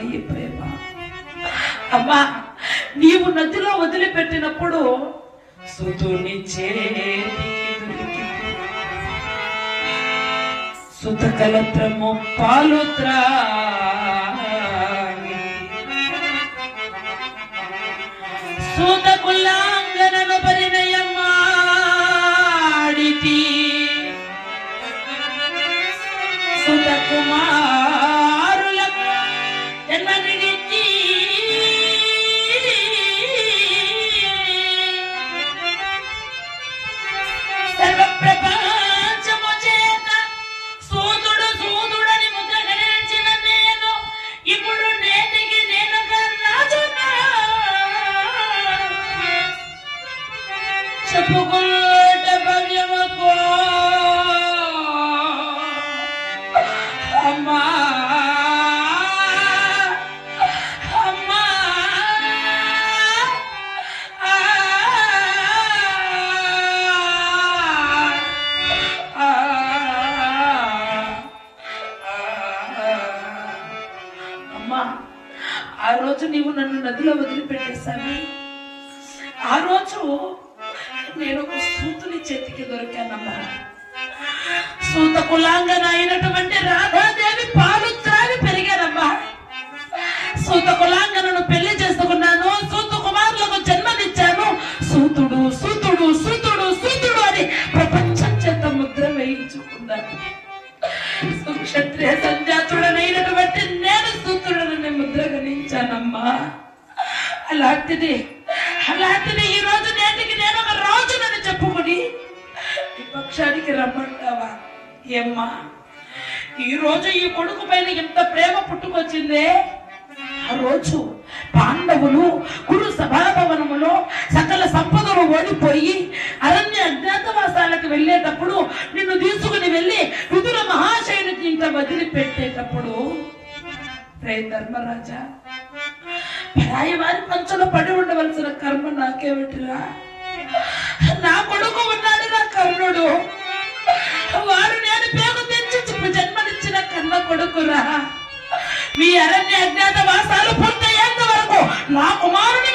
ఈ ప్రేమ. అమ్మా, నీవు నదిలో వదిలిపెట్టినప్పుడు సుతుని చేతికి దొరికింది. సుతకలత్రము పాలు త్రాగి సుతకులాంగనను పరిణయమాడితి. సుతకుమారులకు జన్మనిచ్చి సర్వప్రపంచము చేత సూతుడు సూతుడని ముద్రగలించిన నేను ఇప్పుడు నేటికి నేను రాజునా చెప్పుకుంట భవ్యమకో అమ్మా అమ్మా అమ్మా, ఆ రోజు నీవు నన్ను నదిలో వదిలిపెట్టేశావి. ఆ రోజు నేను ఒక సూతుని చేతికి దొరికానమ్మా. సూత కులాంగన అయినటువంటి రాధాదేవి పాలు త్రాగి పెరిగానమ్మా. సూత కులాంగనను పెళ్లి చేసుకున్నాను. సూత కుమారులకు జన్మనిచ్చాను. సూతుడు సూతుడు సూతుడు సూతుడు అని ప్రపంచం చేత ముద్ర వేయించుకున్నాను. సుక్షత్రియ సంజాతుడనైనటువంటి నేను సూతుడనని ముద్ర గణించానమ్మా. అలాంటిది ఈ రోజు నేటికి నేను ఒక రాజునని చెప్పుకుని ఈ పక్షానికి రమ్మంటావా? ఏమ్మా, ఈ రోజు ఈ కొడుకు పైన ఎంత ప్రేమ పుట్టుకొచ్చిందే. ఆ రోజు పాండవులు కురు సభాభవనములో సకల సంపదలు ఓడిపోయి అరణ్య అజ్ఞాతవాసాలకు వెళ్ళేటప్పుడు నిన్ను తీసుకుని వెళ్ళి విదుర మహాశయునికి ఇంత వదిలిపెట్టేటప్పుడు, రే ధర్మరాజా, పరాయి వారి పంచలో పడి ఉండవలసిన కర్మ నాకేమిటిరా? నా కొడుకు ఉన్నాడు, నా కర్ణుడు. వాడు నేను పేరు తెచ్చి జన్మనిచ్చిన కన్న కొడుకురా. మీ అరణ్య అజ్ఞాత వాసాలు పూర్తయ్యేంత వరకు నా కుమారుని